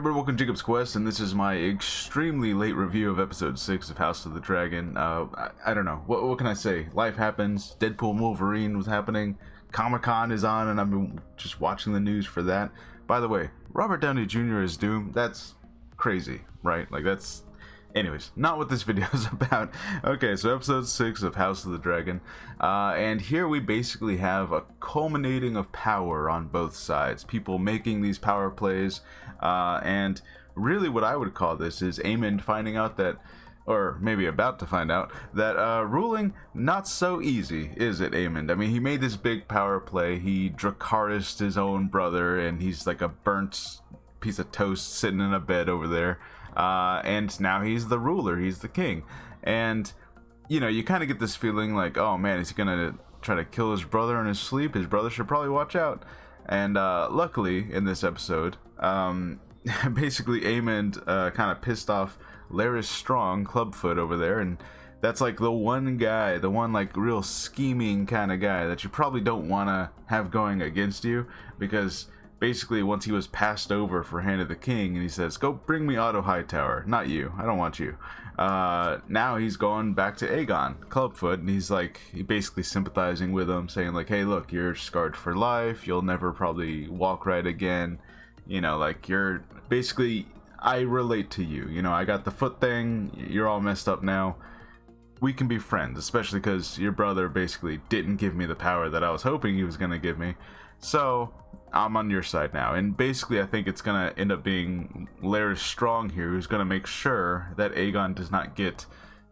everybody, welcome to Jacob's Quest, and this is my extremely late review of episode 6 of House of the Dragon. I don't know, what can I say? Life happens, Deadpool and Wolverine was happening, Comic-Con is on, and I've been just watching the news for that. By the way, Robert Downey Jr. as Doom, that's crazy, right? Like, that's... Anyways, not what this video is about. Okay, so episode 6 of House of the Dragon, and here we basically have a culminating of power on both sides. People making these power plays, and really what I would call this is Aemond finding out that, or maybe about to find out, that ruling not so easy, is it, Aemond? I mean, he made this big power play, he Dracarys'd his own brother, and he's like a burnt piece of toast sitting in a bed over there. And now he's the ruler, he's the king. And, you know, you kind of get this feeling like, oh man, is he gonna try to kill his brother in his sleep? His brother should probably watch out. And luckily, in this episode, basically Aemond kind of pissed off Larys Strong, Clubfoot over there, and that's like the one guy, the one like real scheming kind of guy that you probably don't want to have going against you, because basically once he was passed over for Hand of the King and he says, go bring me Otto Hightower, not you, I don't want you. Now he's going back to Aegon, Clubfoot, and he's like, he basically sympathizing with him, saying like, hey look, you're scarred for life, you'll never probably walk right again, you know, like you're basically, I relate to you, you know, I got the foot thing, you're all messed up now, we can be friends, especially because your brother basically didn't give me the power that I was hoping he was going to give me. So I'm on your side now, and basically I think it's gonna end up being Larys Strong here who's gonna make sure that Aegon does not get,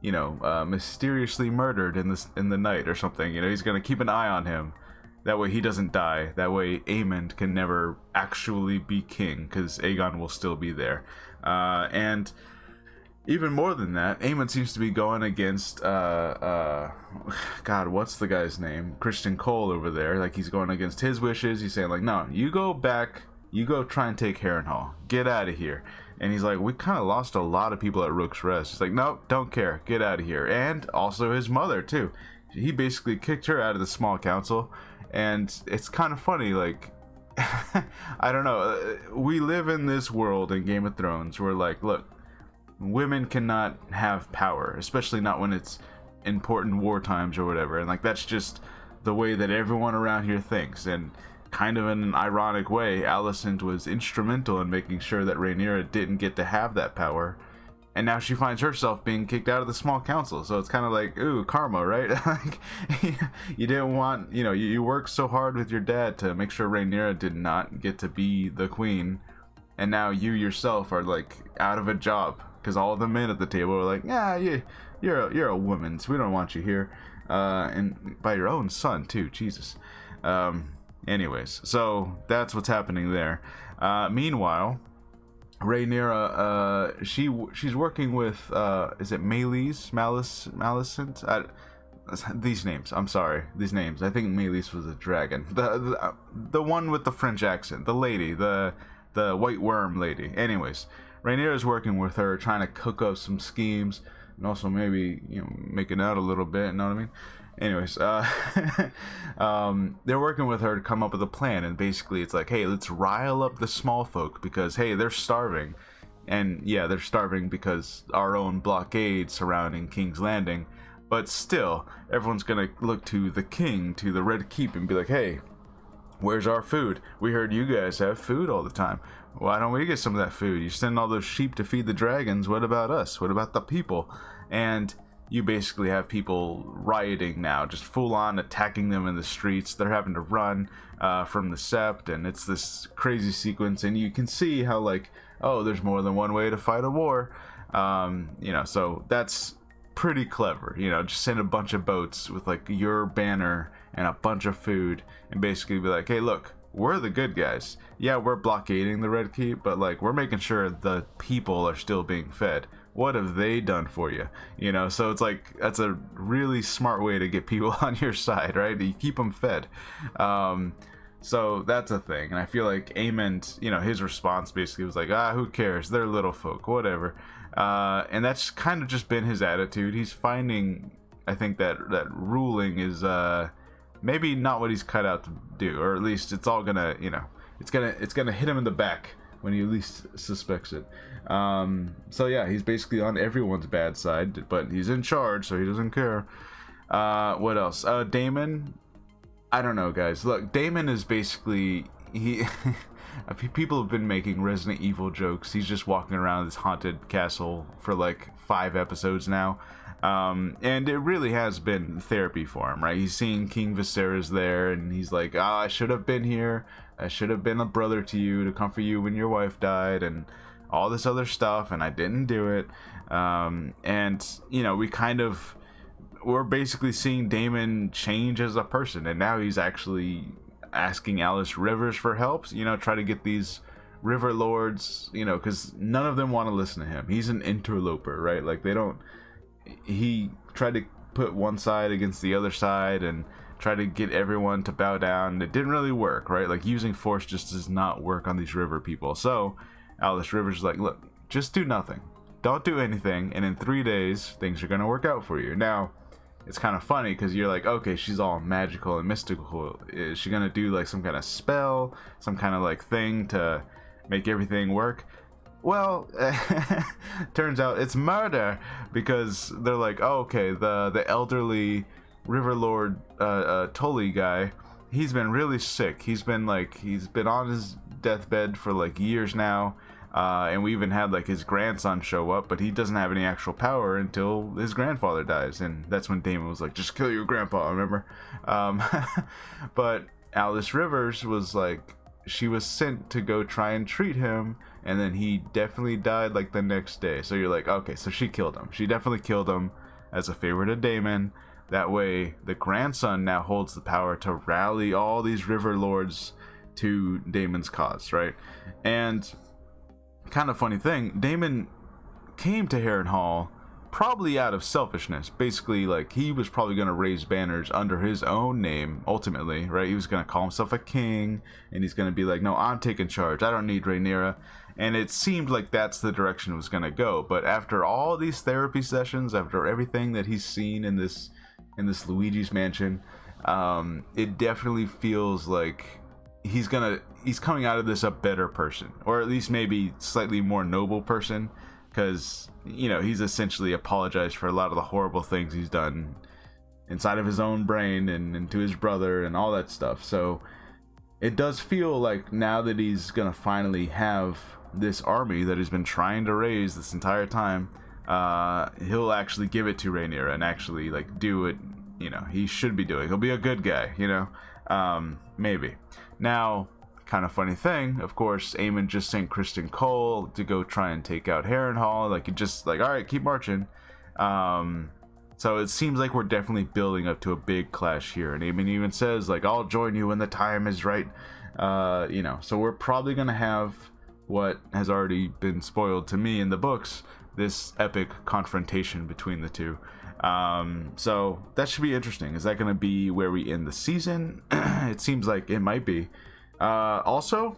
you know, mysteriously murdered in the night or something. You know, he's gonna keep an eye on him. That way he doesn't die. That way Aemond can never actually be king, because Aegon will still be there. And even more than that, Aemond seems to be going against, God, what's the guy's name? Criston Cole over there. Like, he's going against his wishes. He's saying, like, no, you go back, you go try and take Harrenhal. Get out of here. And he's like, we kind of lost a lot of people at Rook's Rest. He's like, nope, don't care. Get out of here. And also his mother, too. He basically kicked her out of the small council. And it's kind of funny, like, I don't know. We live in this world in Game of Thrones where, like, look, women cannot have power, especially not when it's important war times or whatever, and like that's just the way that everyone around here thinks. And kind of in an ironic way, Alicent was instrumental in making sure that Rhaenyra didn't get to have that power, and now she finds herself being kicked out of the small council. So it's kind of like, ooh, karma, right? Like, you didn't want, you know, you worked so hard with your dad to make sure Rhaenyra did not get to be the queen, and now you yourself are like out of a job because all of the men at the table are like, yeah, you're a woman, so we don't want you here, and by your own son too, Jesus. Anyways, so that's what's happening there. Meanwhile, Rhaenyra, she's working with, is it Maleficent? These names, I'm sorry, these names. I think Meleys was a dragon. The one with the French accent, the lady, the white worm lady. Anyways, Rhaenyra is working with her, trying to cook up some schemes, and also maybe, you know, making out a little bit, you know what I mean? Anyways, they're working with her to come up with a plan, and basically it's like, hey, let's rile up the small folk, because, hey, they're starving. And yeah, they're starving because our own blockade surrounding King's Landing, but still, everyone's gonna look to the king, to the Red Keep, and be like, hey, where's our food? We heard you guys have food all the time. Why don't we get some of that food? You send all those sheep to feed the dragons. What about us? What about the people? And you basically have people rioting now, just full on attacking them in the streets. They're having to run from the Sept, and it's this crazy sequence. And you can see how, like, oh, there's more than one way to fight a war. You know, so that's pretty clever. You know, just send a bunch of boats with like your banner and a bunch of food, and basically be like, hey, look, we're the good guys. Yeah, we're blockading the Red Keep, but like we're making sure the people are still being fed. What have they done for you? You know, so it's like, that's a really smart way to get people on your side, right? You keep them fed. So that's a thing. And I feel like Aemond, you know, his response basically was like, who cares? They're little folk, whatever. And that's kind of just been his attitude. He's finding, I think, that ruling is maybe not what he's cut out to do, or at least it's all gonna, you know, it's gonna hit him in the back when he least suspects it. So yeah, he's basically on everyone's bad side, but he's in charge, so he doesn't care. What else? Daemon. I don't know, guys. Look, Daemon is basically he. People have been making Resident Evil jokes. He's just walking around this haunted castle for like 5 episodes now. And it really has been therapy for him, right? He's seeing King Viserys there, and he's like, I should have been here. I should have been a brother to you to comfort you when your wife died, and all this other stuff, and I didn't do it. And, you know, we're basically seeing Daemon change as a person, and now he's actually asking Alice Rivers for help, you know, try to get these river lords, you know, because none of them want to listen to him. He's an interloper, right? Like, he tried to put one side against the other side and try to get everyone to bow down. It didn't really work, right? Like, using force just does not work on these river people. So Alice Rivers is like, look, just do nothing, don't do anything, and in 3 days things are going to work out for you. Now, it's kind of funny because you're like, okay, she's all magical and mystical. Is she gonna do like some kind of spell, some kind of like thing to make everything work? Well, turns out it's murder, because they're like, oh, okay, the elderly River Lord Tully guy, he's been really sick. He's been on his deathbed for like years now. And we even had like his grandson show up, but he doesn't have any actual power until his grandfather dies, and that's when Daemon was like, just kill your grandpa, remember? But Alice Rivers was like, she was sent to go try and treat him, and then he definitely died like the next day. So you're like, okay, so she killed him. She definitely killed him as a favor to Daemon. That way the grandson now holds the power to rally all these river lords to Daemon's cause, right? And kind of funny thing, Daemon came to Harrenhal probably out of selfishness. Basically, like, he was probably going to raise banners under his own name ultimately, right? He was going to call himself a king, and he's going to be like, no, I'm taking charge, I don't need Rhaenyra. And it seemed like that's the direction it was going to go. But after all these therapy sessions, after everything that he's seen in this Luigi's Mansion, it definitely feels like he's coming out of this a better person, or at least maybe slightly more noble person, because, you know, he's essentially apologized for a lot of the horrible things he's done inside of his own brain and to his brother and all that stuff. So it does feel like now that he's gonna finally have this army that he's been trying to raise this entire time, he'll actually give it to Rhaenyra and actually like do it, you know, he should be doing. He'll be a good guy, you know, maybe. Now, kind of funny thing, of course, Aemon just sent Criston Cole to go try and take out Harrenhal. Like, it just like, all right, keep marching. So it seems like we're definitely building up to a big clash here, and Aemon even says like, I'll join you when the time is right. You know, so we're probably gonna have what has already been spoiled to me in the books, this epic confrontation between the two. So that should be interesting. Is that going to be where we end the season? It seems like it might be. Also,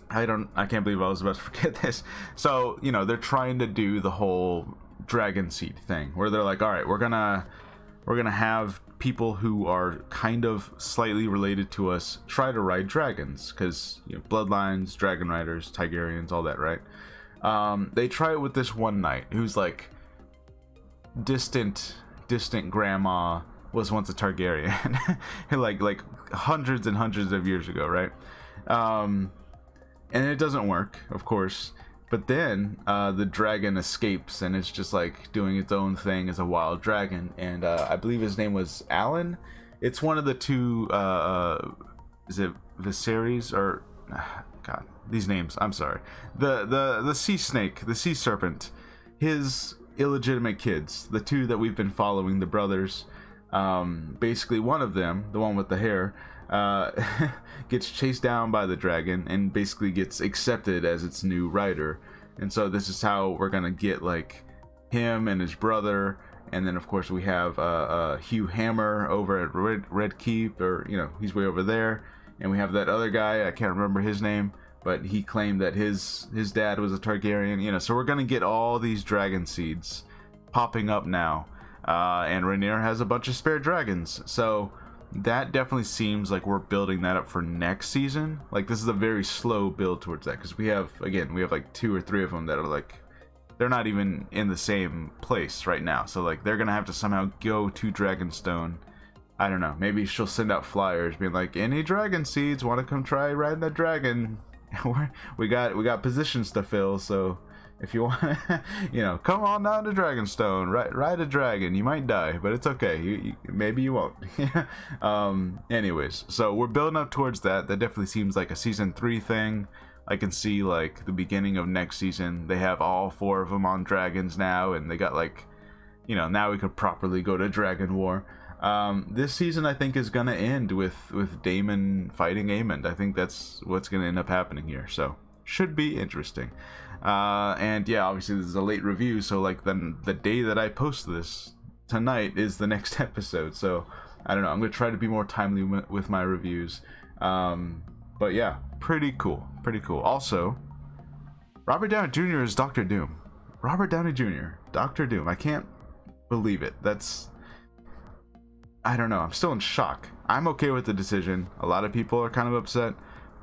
I can't believe I was about to forget this. So, you know, they're trying to do the whole dragon seed thing where they're like, all right, we're gonna have people who are kind of slightly related to us try to ride dragons, because, you know, bloodlines, dragon riders, Targaryens, all that, right? They try it with this one knight who's like distant grandma was once a Targaryen, like hundreds and hundreds of years ago, right? And it doesn't work, of course. But then the dragon escapes, and it's just like doing its own thing as a wild dragon. And I believe his name was Alan. It's one of the two. Is it Viserys or God? These names. I'm sorry. The sea snake, the sea serpent. His illegitimate kids, the two that we've been following, the brothers. Basically, one of them, the one with the hair, gets chased down by the dragon and basically gets accepted as its new rider. And so this is how we're gonna get like him and his brother, and then of course we have Hugh Hammer over at Red Keep, or, you know, he's way over there, and we have that other guy, I can't remember his name, but he claimed that his dad was a Targaryen, you know. So we're gonna get all these dragon seeds popping up now, and Rhaenyra has a bunch of spare dragons. So that definitely seems like we're building that up for next season. Like, this is a very slow build towards that, because we have like 2 or 3 of them that are like, they're not even in the same place right now. So like, they're gonna have to somehow go to Dragonstone. I don't know, maybe she'll send out flyers being like, any dragon seeds want to come try riding a dragon? we got positions to fill, so if you want, you know, come on down to Dragonstone, ride a dragon. You might die, but it's okay. Maybe you won't. Anyways, so we're building up towards that. That definitely seems like a season 3 thing. I can see like the beginning of next season. They have all 4 of them on dragons now, and they got like, you know, now we could properly go to Dragon War. This season I think is gonna end with Daemon fighting Aemond. I think that's what's gonna end up happening here. So should be interesting. And yeah, obviously this is a late review, so like the day that I post this tonight is the next episode. So I don't know, I'm gonna try to be more timely with my reviews. But yeah, pretty cool. Also, Robert Downey Jr. is Doctor Doom. Robert Downey Jr. Doctor Doom. I can't believe it. I don't know, I'm still in shock. I'm okay with the decision. A lot of people are kind of upset,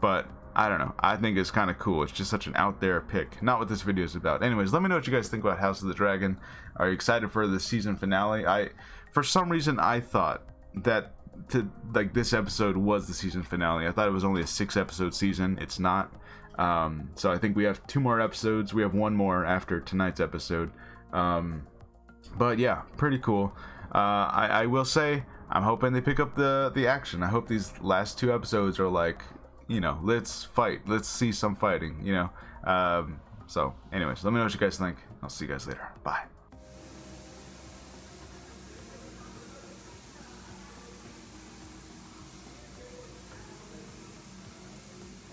but I don't know, I think it's kind of cool. It's just such an out there pick. Not what this video is about. Anyways, let me know what you guys think about House of the Dragon. Are you excited for the season finale? For some reason, I thought that this episode was the season finale. I thought it was only a 6-episode season. It's not. So I think we have 2 more episodes. We have 1 more after tonight's episode. But yeah, pretty cool. I will say, I'm hoping they pick up the action. I hope these last 2 episodes are like, you know, let's fight. Let's see some fighting, you know. So anyways, let me know what you guys think. I'll see you guys later. Bye.